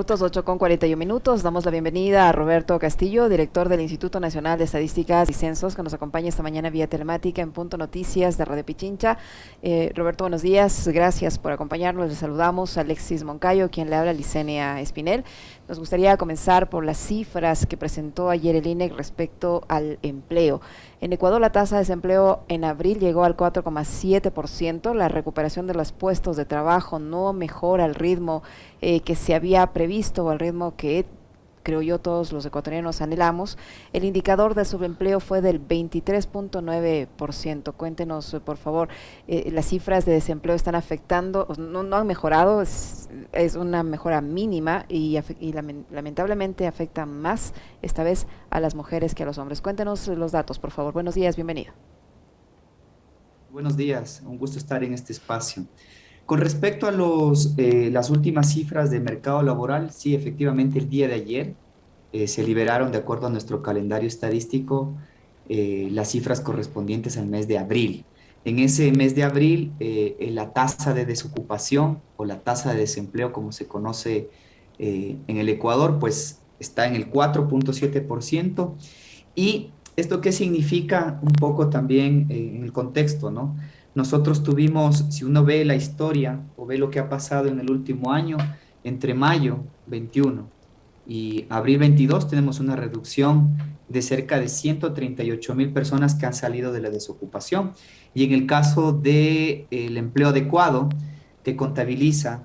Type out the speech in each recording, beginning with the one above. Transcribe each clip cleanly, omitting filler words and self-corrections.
Minutos, 8:41. Damos la bienvenida a Roberto Castillo, director del Instituto Nacional de Estadísticas y Censos, que nos acompaña esta mañana vía telemática en Punto Noticias de Radio Pichincha. Roberto, buenos días, gracias por acompañarnos. Le saludamos a Alexis Moncayo, quien le habla, Licenia Espinel. Nos gustaría comenzar por las cifras que presentó ayer el INEC respecto al empleo. En Ecuador, la tasa de desempleo en abril llegó al 4,7%. La recuperación de los puestos de trabajo no mejora al ritmo que se había previsto o al ritmo que creo yo todos los ecuatorianos anhelamos. El indicador de subempleo fue del 23,9%. Cuéntenos, por favor, las cifras de desempleo están afectando, no han mejorado, es una mejora mínima y lamentablemente afecta más esta vez a las mujeres que a los hombres. Cuéntenos los datos, por favor. Buenos días, bienvenido. Buenos días, un gusto estar en este espacio. Con respecto a las últimas cifras de mercado laboral, sí, efectivamente el día de ayer se liberaron, de acuerdo a nuestro calendario estadístico, las cifras correspondientes al mes de abril. En ese mes de abril, la tasa de desocupación o la tasa de desempleo, como se conoce en el Ecuador, pues está en el 4,7%. ¿Y esto qué significa un poco también en el contexto, ¿no? Nosotros tuvimos, si uno ve la historia o ve lo que ha pasado en el último año, entre mayo 21 y abril 22 tenemos una reducción de cerca de 138.000 personas que han salido de la desocupación. Y en el caso del empleo adecuado, que contabiliza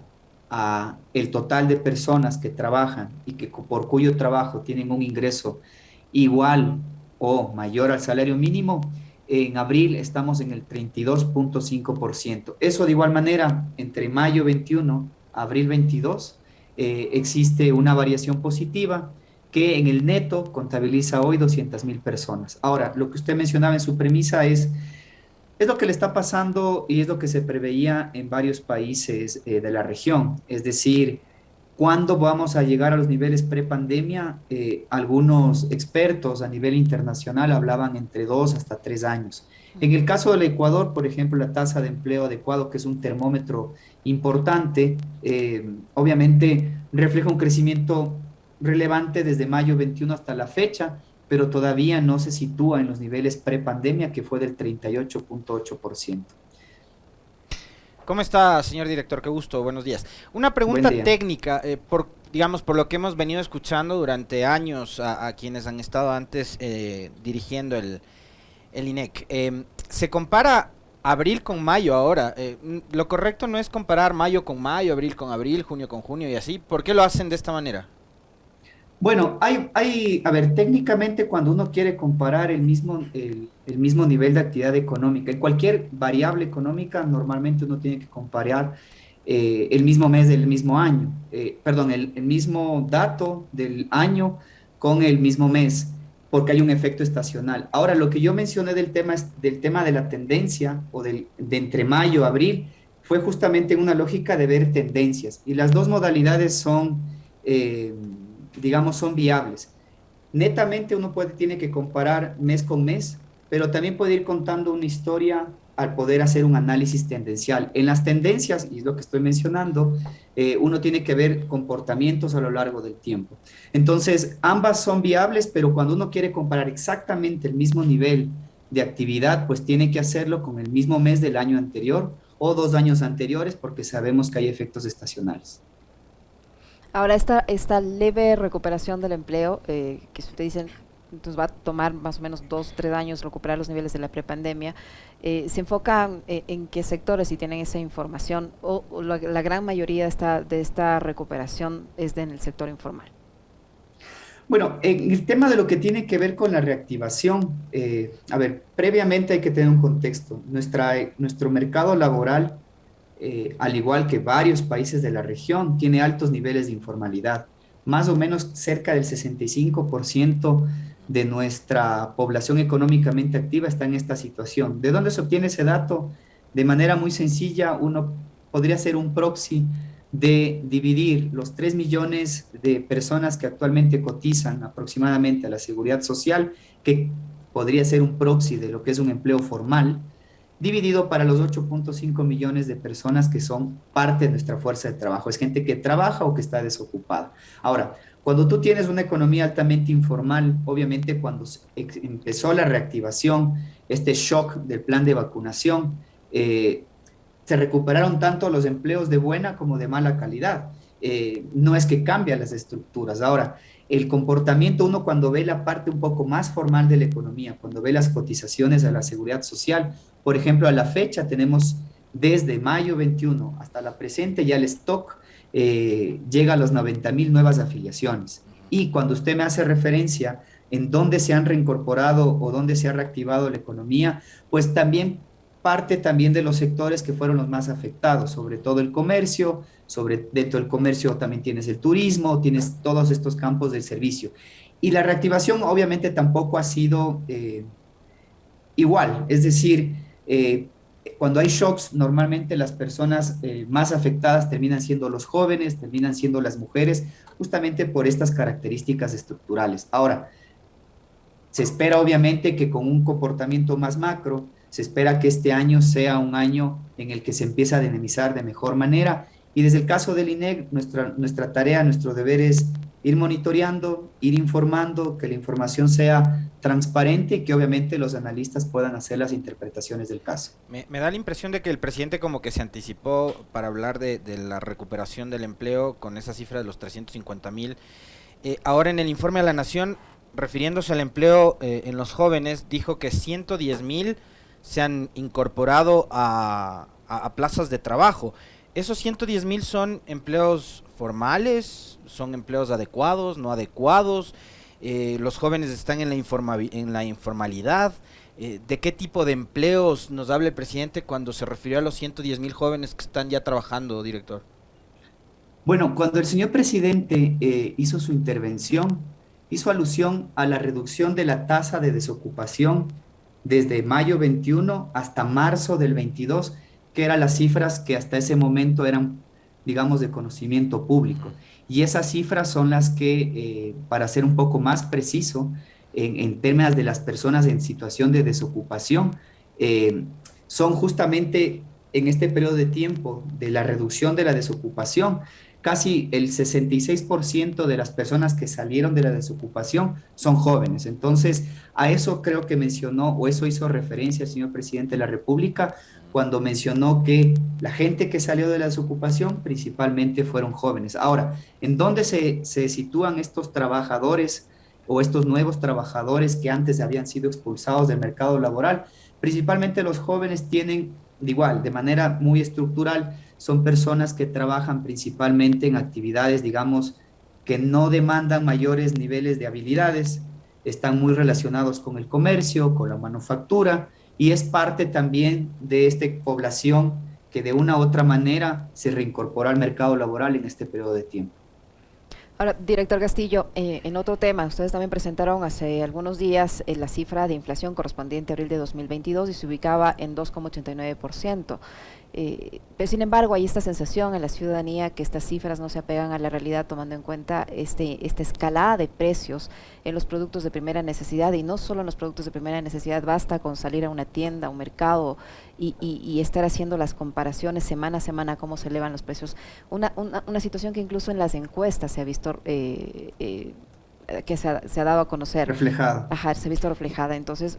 a el total de personas que trabajan y que por cuyo trabajo tienen un ingreso igual o mayor al salario mínimo, en abril estamos en el 32,5%. Eso de igual manera, entre mayo 21, abril 22, existe una variación positiva que en el neto contabiliza hoy 200.000 personas. Ahora, lo que usted mencionaba en su premisa es lo que le está pasando y es lo que se preveía en varios países de la región. Es decir, ¿cuándo vamos a llegar a los niveles prepandemia? Algunos expertos a nivel internacional hablaban entre 2 hasta 3 años. En el caso del Ecuador, por ejemplo, la tasa de empleo adecuado, que es un termómetro importante, obviamente refleja un crecimiento relevante desde mayo 21 hasta la fecha, pero todavía no se sitúa en los niveles prepandemia, que fue del 38,8%. ¿Cómo está, señor director? Qué gusto, buenos días. Una Buen pregunta día. técnica, digamos, por lo que hemos venido escuchando durante años a quienes han estado antes dirigiendo el INEC. Se compara abril con mayo ahora. Lo correcto no es comparar mayo con mayo, abril con abril, junio con junio y así. ¿Por qué lo hacen de esta manera? Bueno, a ver, técnicamente cuando uno quiere comparar el mismo nivel de actividad económica, en cualquier variable económica, normalmente uno tiene que comparar el mismo mes del mismo año, perdón, el mismo dato del año con el mismo mes, porque hay un efecto estacional. Ahora, lo que yo mencioné del tema de la tendencia o de entre mayo a abril fue justamente una lógica de ver tendencias, y las dos modalidades son... eh, digamos, son viables. Netamente tiene que comparar mes con mes, pero también puede ir contando una historia al poder hacer un análisis tendencial. En las tendencias, y es lo que estoy mencionando, uno tiene que ver comportamientos a lo largo del tiempo. Entonces, ambas son viables, pero cuando uno quiere comparar exactamente el mismo nivel de actividad, pues tiene que hacerlo con el mismo mes del año anterior o 2 años anteriores, porque sabemos que hay efectos estacionales. Ahora, esta leve recuperación del empleo, que usted dice, entonces va a tomar más o menos 2, 3 años recuperar los niveles de la prepandemia, ¿se enfoca en qué sectores, si tienen esa información, o la gran mayoría de esta recuperación es en el sector informal? Bueno, en el tema de lo que tiene que ver con la reactivación, a ver, previamente hay que tener un contexto. Nuestro mercado laboral, al igual que varios países de la región, tiene altos niveles de informalidad. Más o menos cerca del 65% de nuestra población económicamente activa está en esta situación. ¿De dónde se obtiene ese dato? De manera muy sencilla, uno podría hacer un proxy de dividir los 3 millones de personas que actualmente cotizan aproximadamente a la seguridad social, que podría ser un proxy de lo que es un empleo formal, dividido para los 8.5 millones de personas que son parte de nuestra fuerza de trabajo. Es gente que trabaja o que está desocupada. Ahora, cuando tú tienes una economía altamente informal, obviamente cuando empezó la reactivación, este shock del plan de vacunación, se recuperaron tanto los empleos de buena como de mala calidad. No es que cambian las estructuras. Ahora, el comportamiento, uno cuando ve la parte un poco más formal de la economía, cuando ve las cotizaciones a la seguridad social, por ejemplo, a la fecha tenemos desde mayo 21 hasta la presente ya el stock llega a los 90.000 nuevas afiliaciones. Y cuando usted me hace referencia en dónde se han reincorporado o dónde se ha reactivado la economía, pues también parte también de los sectores que fueron los más afectados, sobre todo el comercio, dentro del comercio también tienes el turismo, tienes todos estos campos del servicio. Y la reactivación obviamente tampoco ha sido igual, es decir, cuando hay shocks, normalmente las personas más afectadas terminan siendo los jóvenes, terminan siendo las mujeres, justamente por estas características estructurales. Ahora, se espera obviamente que con un comportamiento más macro, se espera que este año sea un año en el que se empiece a dinamizar de mejor manera. Y desde el caso del INEC, nuestra tarea, nuestro deber es ir monitoreando, ir informando, que la información sea transparente y que obviamente los analistas puedan hacer las interpretaciones del caso. Me da la impresión de que el presidente como que se anticipó para hablar de la recuperación del empleo con esa cifra de los 350.000. Ahora en el informe a la Nación, refiriéndose al empleo en los jóvenes, dijo que 110.000 se han incorporado a plazas de trabajo. ¿Esos 110.000 son empleos formales? ¿Son empleos adecuados, no adecuados? ¿Los jóvenes están en la informalidad? ¿De qué tipo de empleos nos habla el presidente cuando se refirió a los 110.000 jóvenes que están ya trabajando, director? Bueno, cuando el señor presidente hizo su intervención, hizo alusión a la reducción de la tasa de desocupación desde mayo 21 hasta marzo del 22, que eran las cifras que hasta ese momento eran, digamos, de conocimiento público. Y esas cifras son las que, para ser un poco más preciso, en términos de las personas en situación de desocupación, son justamente en este periodo de tiempo de la reducción de la desocupación, casi el 66% de las personas que salieron de la desocupación son jóvenes. Entonces, a eso creo que mencionó, o eso hizo referencia el señor presidente de la República, cuando mencionó que la gente que salió de la desocupación principalmente fueron jóvenes. Ahora, ¿en dónde se sitúan estos trabajadores o estos nuevos trabajadores que antes habían sido expulsados del mercado laboral? Principalmente los jóvenes tienen, igual, de manera muy estructural, son personas que trabajan principalmente en actividades, digamos, que no demandan mayores niveles de habilidades, están muy relacionados con el comercio, con la manufactura, y es parte también de esta población que de una u otra manera se reincorpora al mercado laboral en este periodo de tiempo. Ahora, director Castillo, en otro tema, ustedes también presentaron hace algunos días la cifra de inflación correspondiente a abril de 2022 y se ubicaba en 2,89%. Pero sin embargo, hay esta sensación en la ciudadanía que estas cifras no se apegan a la realidad, tomando en cuenta esta escalada de precios en los productos de primera necesidad, y no solo en los productos de primera necesidad, basta con salir a una tienda, a un mercado y estar haciendo las comparaciones semana a semana, cómo se elevan los precios. Una situación que incluso en las encuestas se ha visto que se ha dado a conocer. Reflejada. Ajá, se ha visto reflejada. Entonces,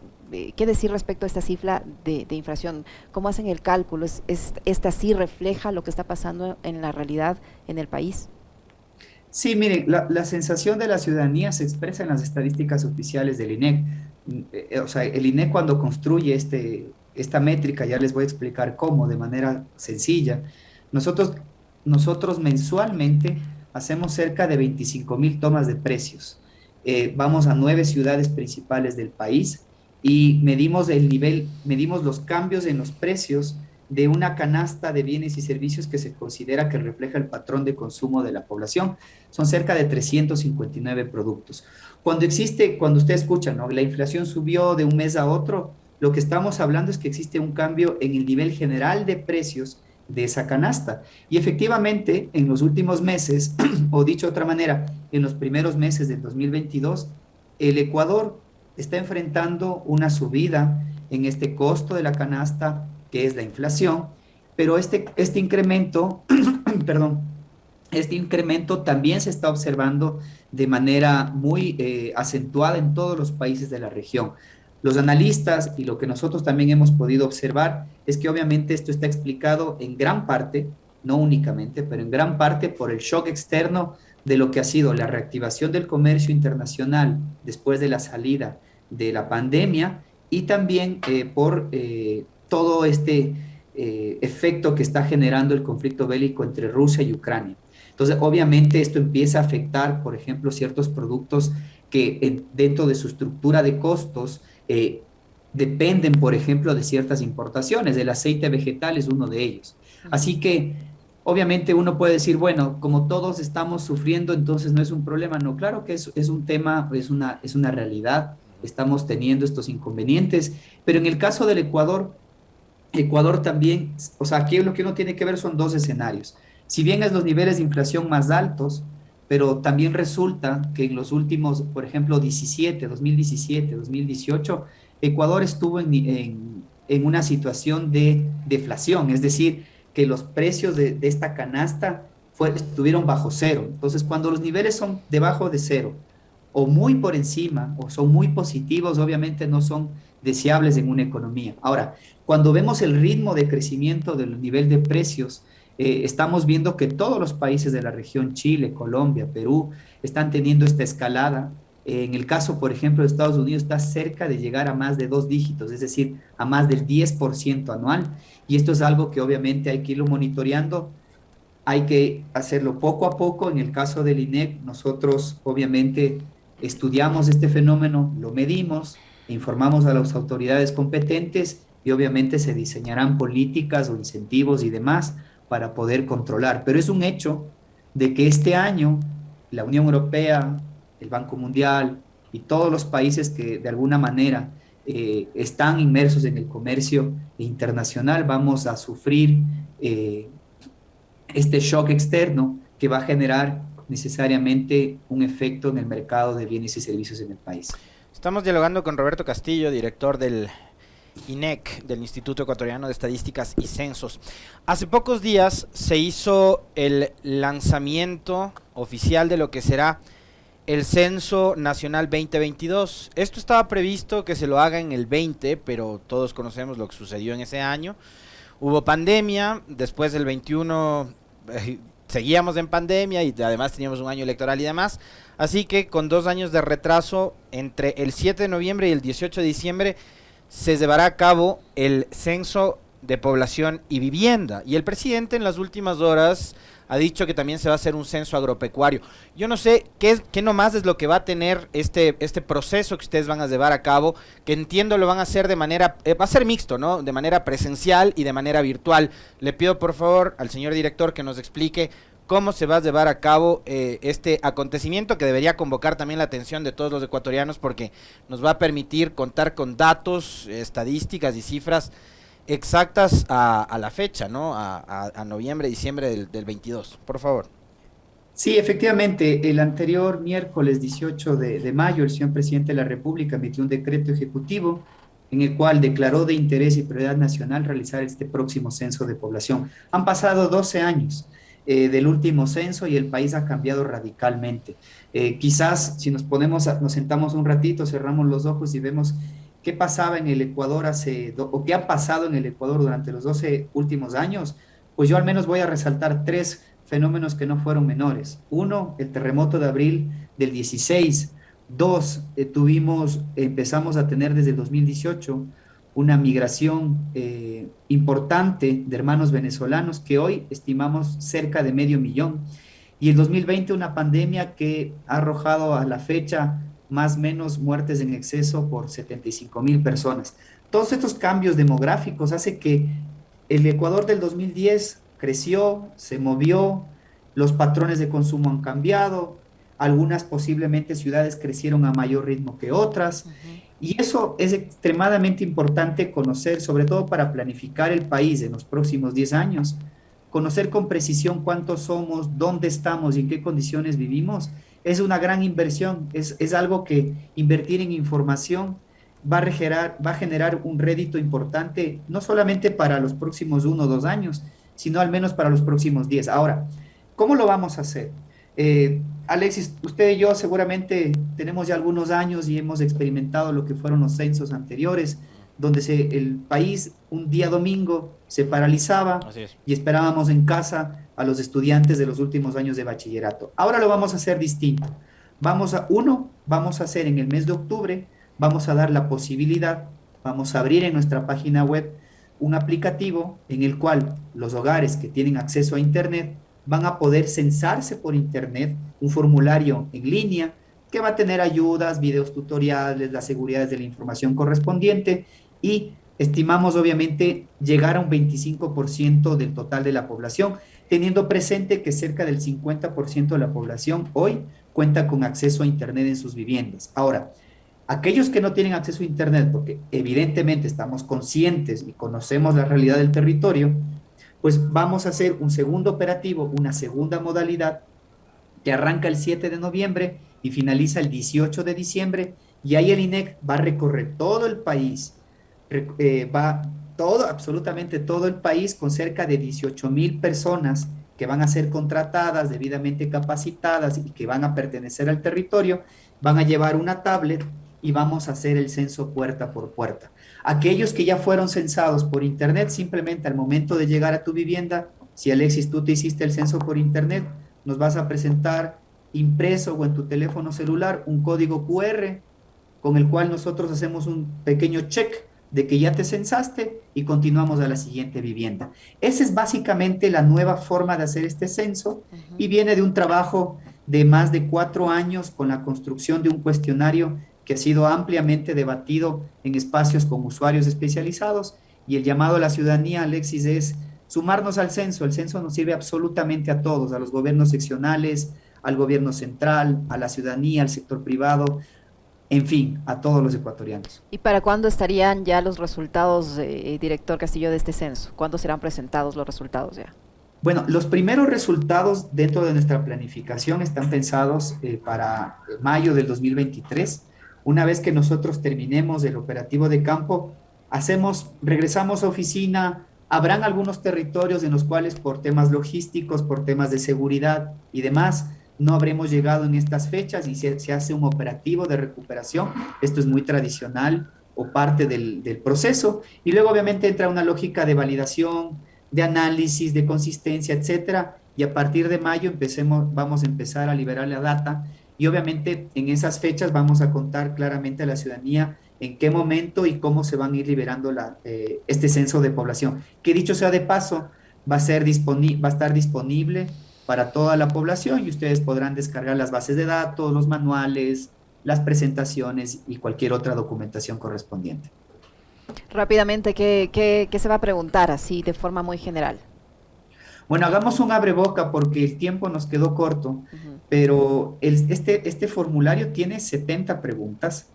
¿qué decir respecto a esta cifra de inflación? ¿Cómo hacen el cálculo? ¿Esta sí refleja lo que está pasando en la realidad en el país? Sí, miren, la sensación de la ciudadanía se expresa en las estadísticas oficiales del INEC. O sea, el INEC cuando construye esta métrica, ya les voy a explicar cómo, de manera sencilla. Nosotros mensualmente hacemos cerca de 25.000 tomas de precios. Vamos a 9 ciudades principales del país y medimos los cambios en los precios de una canasta de bienes y servicios que se considera que refleja el patrón de consumo de la población. Son cerca de 359 productos. Cuando usted escucha, ¿no?, la inflación subió de un mes a otro, lo que estamos hablando es que existe un cambio en el nivel general de precios de esa canasta. Y efectivamente, en los últimos meses, o dicho de otra manera, en los primeros meses del 2022, el Ecuador está enfrentando una subida en este costo de la canasta, que es la inflación, pero este incremento, perdón, este incremento también se está observando de manera muy acentuada en todos los países de la región. Los analistas y lo que nosotros también hemos podido observar es que obviamente esto está explicado en gran parte, no únicamente, pero en gran parte por el shock externo de lo que ha sido la reactivación del comercio internacional después de la salida de la pandemia y también por todo este efecto que está generando el conflicto bélico entre Rusia y Ucrania. Entonces, obviamente esto empieza a afectar, por ejemplo, ciertos productos que dentro de su estructura de costos dependen, por ejemplo, de ciertas importaciones. El aceite vegetal es uno de ellos. Así que, obviamente, uno puede decir, bueno, como todos estamos sufriendo, entonces no es un problema. No, claro que es un tema, es una realidad. Estamos teniendo estos inconvenientes, pero en el caso del Ecuador, Ecuador también, o sea, aquí lo que uno tiene que ver son dos escenarios. Si bien es los niveles de inflación más altos, pero también resulta que en los últimos, por ejemplo, 2017, 2018, Ecuador estuvo en una situación de deflación, es decir, que los precios de esta canasta estuvieron bajo cero. Entonces, cuando los niveles son debajo de cero o muy por encima o son muy positivos, obviamente no son deseables en una economía. Ahora, cuando vemos el ritmo de crecimiento del nivel de precios, estamos viendo que todos los países de la región, Chile, Colombia, Perú, están teniendo esta escalada. En el caso, por ejemplo, de Estados Unidos, está cerca de llegar a más de 2 dígitos, es decir, a más del 10% anual. Y esto es algo que obviamente hay que irlo monitoreando, hay que hacerlo poco a poco. En el caso del INEC, nosotros obviamente estudiamos este fenómeno, lo medimos, informamos a las autoridades competentes y obviamente se diseñarán políticas o incentivos y demás para poder controlar. Pero es un hecho de que este año la Unión Europea, el Banco Mundial y todos los países que de alguna manera están inmersos en el comercio internacional vamos a sufrir este shock externo que va a generar necesariamente un efecto en el mercado de bienes y servicios en el país. Estamos dialogando con Roberto Castillo, director del INEC, del Instituto Ecuatoriano de Estadísticas y Censos. Hace pocos días se hizo el lanzamiento oficial de lo que será el Censo Nacional 2022. Esto estaba previsto que se lo haga en el 20, pero todos conocemos lo que sucedió en ese año. Hubo pandemia, después del 21 seguíamos en pandemia y además teníamos un año electoral y demás. Así que con 2 años de retraso, entre el 7 de noviembre y el 18 de diciembre, se llevará a cabo el censo de población y vivienda. Y el presidente en las últimas horas ha dicho que también se va a hacer un censo agropecuario. Yo no sé qué nomás es lo que va a tener este proceso que ustedes van a llevar a cabo, que entiendo lo van a hacer de manera, va a ser mixto, ¿no? De manera presencial y de manera virtual. Le pido por favor al señor director que nos explique cómo se va a llevar a cabo este acontecimiento que debería convocar también la atención de todos los ecuatorianos porque nos va a permitir contar con datos, estadísticas y cifras exactas a la fecha, ¿no? A noviembre, diciembre del 22, por favor. Sí, efectivamente, el anterior miércoles 18 de mayo, el señor presidente de la República emitió un decreto ejecutivo en el cual declaró de interés y prioridad nacional realizar este próximo censo de población. Han pasado 12 años del último censo y el país ha cambiado radicalmente. Quizás si nos sentamos un ratito, cerramos los ojos y vemos qué pasaba en el Ecuador o qué ha pasado en el Ecuador durante los 12 últimos años, pues yo al menos voy a resaltar 3 fenómenos que no fueron menores. 1, el terremoto de abril del 16. 2, empezamos a tener desde el 2018 una migración importante de hermanos venezolanos que hoy estimamos cerca de 500,000. Y el 2020 una pandemia que ha arrojado a la fecha más o menos muertes en exceso por 75,000 personas. Todos estos cambios demográficos hacen que el Ecuador del 2010 creció, se movió, los patrones de consumo han cambiado, algunas posiblemente ciudades crecieron a mayor ritmo que otras, y eso es extremadamente importante conocer, sobre todo para planificar el país en los próximos 10 años, conocer con precisión cuántos somos, dónde estamos y en qué condiciones vivimos. Es una gran inversión, es algo que invertir en información va a generar un rédito importante, no solamente para los próximos 1 o 2 años, sino al menos para los próximos 10. Ahora, ¿cómo lo vamos a hacer? Alexis, usted y yo seguramente tenemos ya algunos años y hemos experimentado lo que fueron los censos anteriores, donde el país un día domingo se paralizaba Así es. y esperábamos en casa a los estudiantes de los últimos años de bachillerato. Ahora lo vamos a hacer distinto. Vamos a hacer en el mes de octubre, vamos a dar la posibilidad, vamos a abrir en nuestra página web un aplicativo en el cual los hogares que tienen acceso a Internet van a poder censarse por Internet, un formulario en línea que va a tener ayudas, videos tutoriales, las seguridades de la información correspondiente y estimamos obviamente llegar a un 25% del total de la población, teniendo presente que cerca del 50% de la población hoy cuenta con acceso a Internet en sus viviendas. Ahora, aquellos que no tienen acceso a Internet, porque evidentemente estamos conscientes y conocemos la realidad del territorio, pues vamos a hacer un segundo operativo, una segunda modalidad que arranca el 7 de noviembre y finaliza el 18 de diciembre, y ahí el INEC va a recorrer todo el país, absolutamente todo el país, con cerca de 18,000 personas que van a ser contratadas, debidamente capacitadas y que van a pertenecer al territorio, van a llevar una tablet y vamos a hacer el censo puerta por puerta. Aquellos que ya fueron censados por Internet, simplemente al momento de llegar a tu vivienda, si Alexis, tú te hiciste el censo por Internet, nos vas a presentar impreso o en tu teléfono celular un código QR con el cual nosotros hacemos un pequeño check de que ya te censaste y continuamos a la siguiente vivienda. Esa es básicamente la nueva forma de hacer este censo y viene de un trabajo de más de 4 años con la construcción de un cuestionario que ha sido ampliamente debatido en espacios con usuarios especializados, y el llamado a la ciudadanía, Alexis, es sumarnos al censo. El censo nos sirve absolutamente a todos, a los gobiernos seccionales, al gobierno central, a la ciudadanía, al sector privado, en fin, a todos los ecuatorianos. ¿Y para cuándo estarían ya los resultados, director Castillo, de este censo? ¿Cuándo serán presentados los resultados ya? Bueno, los primeros resultados dentro de nuestra planificación están pensados para mayo del 2023. Una vez que nosotros terminemos el operativo de campo, regresamos a oficina. Habrán algunos territorios en los cuales por temas logísticos, por temas de seguridad y demás, no habremos llegado en estas fechas y se hace un operativo de recuperación. Esto es muy tradicional o parte del proceso. Y luego obviamente entra una lógica de validación, de análisis, de consistencia, etcétera. Y a partir de mayo vamos a empezar a liberar la data. Y obviamente en esas fechas vamos a contar claramente a la ciudadanía en qué momento y cómo se van a ir liberando este censo de población, que dicho sea de paso, va a estar disponible para toda la población y ustedes podrán descargar las bases de datos, los manuales, las presentaciones y cualquier otra documentación correspondiente. Rápidamente, ¿qué se va a preguntar así de forma muy general? Bueno, hagamos un abreboca porque el tiempo nos quedó corto, pero este formulario tiene 70 preguntas.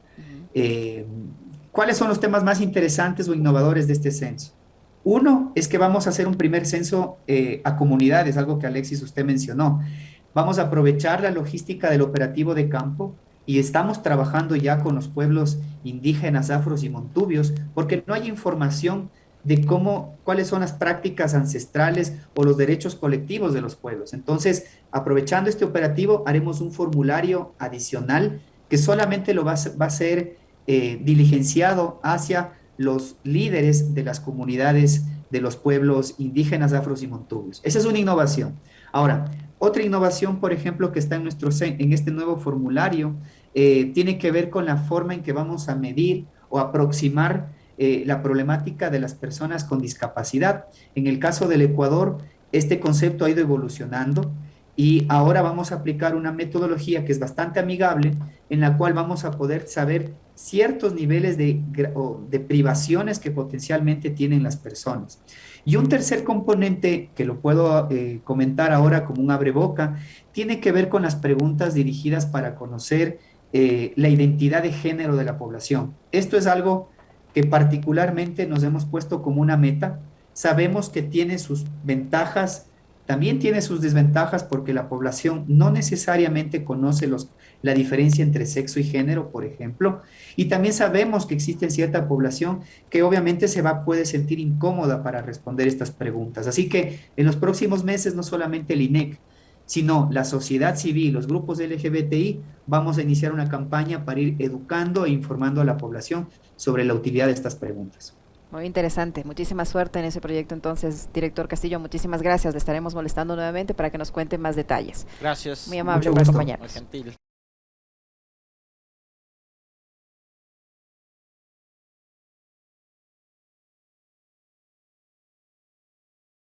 ¿Cuáles son los temas más interesantes o innovadores de este censo? Uno es que vamos a hacer un primer censo a comunidades, algo que Alexis usted mencionó. Vamos a aprovechar la logística del operativo de campo y estamos trabajando ya con los pueblos indígenas, afros y montubios, porque no hay información de cuáles son las prácticas ancestrales o los derechos colectivos de los pueblos. Entonces, aprovechando este operativo, haremos un formulario adicional que solamente va a ser diligenciado hacia los líderes de las comunidades de los pueblos indígenas, afros y montubios. Esa es una innovación. Ahora, otra innovación, por ejemplo, que está en este nuevo formulario, tiene que ver con la forma en que vamos a medir o aproximar la problemática de las personas con discapacidad. En el caso del Ecuador, este concepto ha ido evolucionando y ahora vamos a aplicar una metodología que es bastante amigable, en la cual vamos a poder saber ciertos niveles de privaciones que potencialmente tienen las personas. Y un tercer componente que lo puedo comentar ahora como un abreboca, tiene que ver con las preguntas dirigidas para conocer la identidad de género de la población. Esto es algo que particularmente nos hemos puesto como una meta. Sabemos que tiene sus ventajas también tiene sus desventajas porque la población no necesariamente conoce la diferencia entre sexo y género, por ejemplo, y también sabemos que existe cierta población que obviamente puede sentir incómoda para responder estas preguntas. Así que en los próximos meses, no solamente el INEC, sino la sociedad civil, los grupos LGBTI, vamos a iniciar una campaña para ir educando e informando a la población sobre la utilidad de estas preguntas. Muy interesante, muchísima suerte en ese proyecto entonces, director Castillo, muchísimas gracias, le estaremos molestando nuevamente para que nos cuente más detalles. Gracias. Muy amable Mucho por gusto. Muy acompañarnos. gentil.